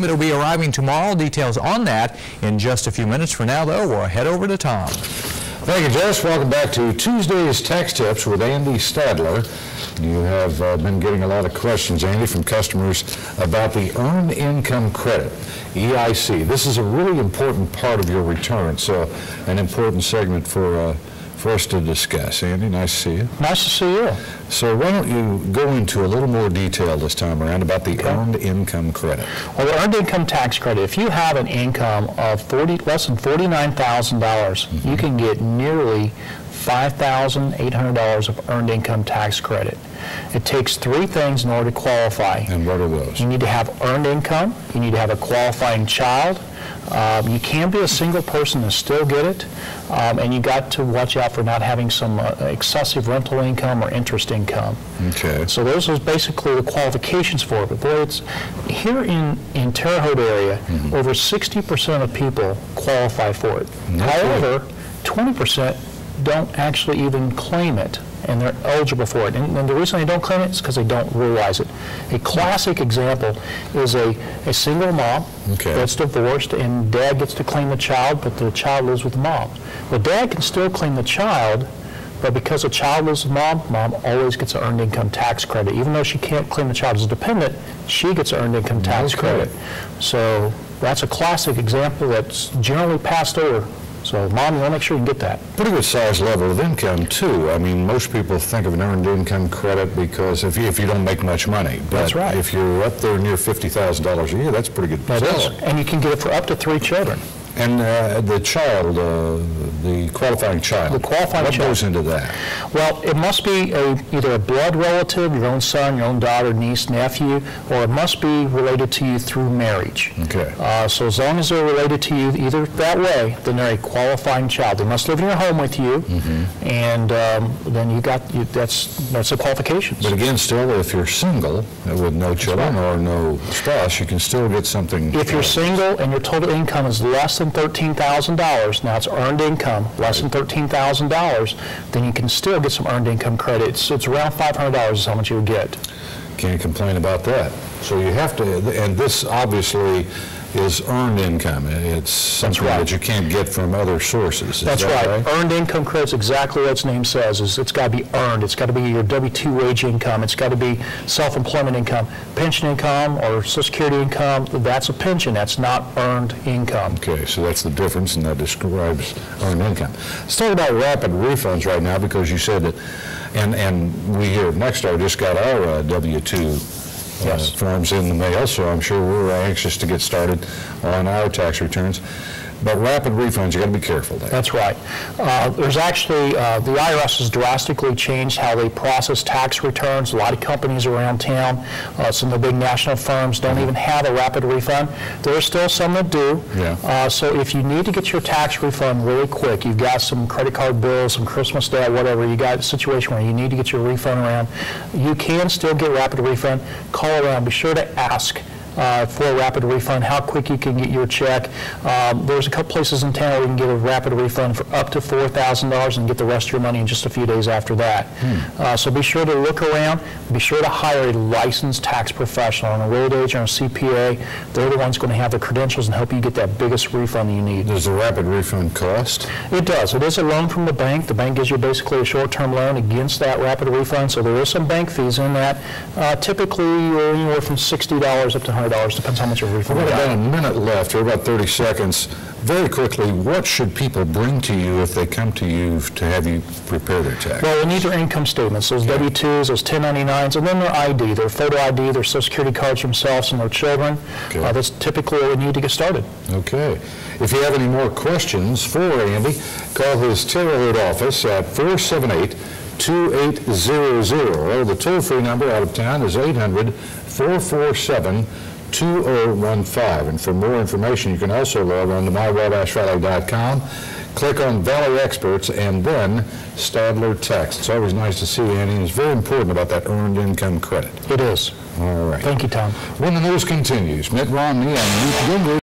It'll be arriving tomorrow. Details on that in just a few minutes. For now, though, we'll head over to Tom. Thank you, Jess. Welcome back to Tuesday's Tax Tips with Andy Stadler. You have been getting a lot of questions, Andy, from customers about the Earned Income Credit, EIC. This is a really important part of your return, so an important segment for us to discuss. Andy, nice to see you. Nice to see you. So why don't you go into a little more detail this time around about the Earned Income Credit. Well, the Earned Income Tax Credit, if you have an income of less than $49,000, you can get nearly $5,800 of Earned Income Tax Credit. It takes three things in order to qualify. And what are those? You need to have earned income, you need to have a qualifying child, you can be a single person and still get it, and you got to watch out for not having some excessive rental income or interest income. Okay. So those are basically the qualifications for it. But boy, it's here in Terre Haute area, over 60% of people qualify for it. However, 20% don't actually even claim it, and they're eligible for it. And the reason they don't claim it is because they don't realize it. A classic example is a single mom that's divorced, and dad gets to claim the child, but the child lives with the mom. Well, dad can still claim the child, but because the child lives with mom, mom always gets an Earned Income Tax Credit. Even though she can't claim the child as a dependent, she gets an Earned Income Tax Credit. So that's a classic example that's generally passed over. So, Mom, you want to make sure you get that. Pretty good size level of income, too. I mean, most people think of an Earned Income Credit because if you don't make much money. But that's right. If you're up there near $50,000 a year, that's pretty good. That is. And you can get it for up to 3 children. And the child, the qualifying child. The qualifying child. What goes into that? Well, it must be either a blood relative, your own son, your own daughter, niece, nephew, or it must be related to you through marriage. Okay. So as long as they're related to you either that way, then they're a qualifying child. They must live in your home with you, and then that's the qualifications. But again, still, if you're single with no children or no spouse, you can still get something. If you're single and your total income is less than $13,000, now it's earned income, less than $13,000, then you can still get some Earned Income Credit. It's around $500 is how much you would get. Can't complain about that. So you have to, and this obviously is earned income. It's something that you can't get from other sources. That's right. Earned Income Credit is exactly what its name says. It's got to be earned. It's got to be your W-2 wage income. It's got to be self-employment income. Pension income or Social Security income, that's a pension. That's not earned income. Okay, so that's the difference, and that describes earned income. Let's talk about rapid refunds right now, because you said that, and we here at Nexstar just got our W-2 forms in the mail, so I'm sure we're anxious to get started on our tax returns. But rapid refunds, you got to be careful there. That's right. There's actually, the IRS has drastically changed how they process tax returns. A lot of companies around town, some of the big national firms don't even have a rapid refund. There are still some that do. So if you need to get your tax refund really quick, you've got some credit card bills, some Christmas debt, whatever, you got a situation where you need to get your refund around, you can still get rapid refund. Call around. Be sure to ask for a rapid refund, how quick you can get your check. There's a couple places in town where you can get a rapid refund for up to $4,000 and get the rest of your money in just a few days after that. So be sure to look around. Be sure to hire a licensed tax professional, an enrolled agent or a CPA. They're the ones going to have the credentials and help you get that biggest refund that you need. Does the rapid refund cost? It does. It is a loan from the bank. The bank gives you basically a short-term loan against that rapid refund, so there is some bank fees in that. Typically, anywhere from $60 up to $100. Depends how much of a refund. We've got about a minute left, or about 30 seconds. Very quickly, what should people bring to you if they come to you to have you prepare their tax? Well, they need their income statements, those W-2s, those 1099s, and then their ID, their photo ID, their Social Security cards themselves and their children. That's typically what we need to get started. Okay. If you have any more questions for Andy, call his Terre Haute office at 478-2800. The toll-free number out of town is 800-447-2015. And for more information, you can also log on to mywabash-valley.com, click on Valley Experts, and then Stadler Tax. It's always nice to see you, Andy, and it's very important about that Earned Income Credit. It is. All right. Thank you, Tom. When the news continues, Mitt Romney and Newt Gingrich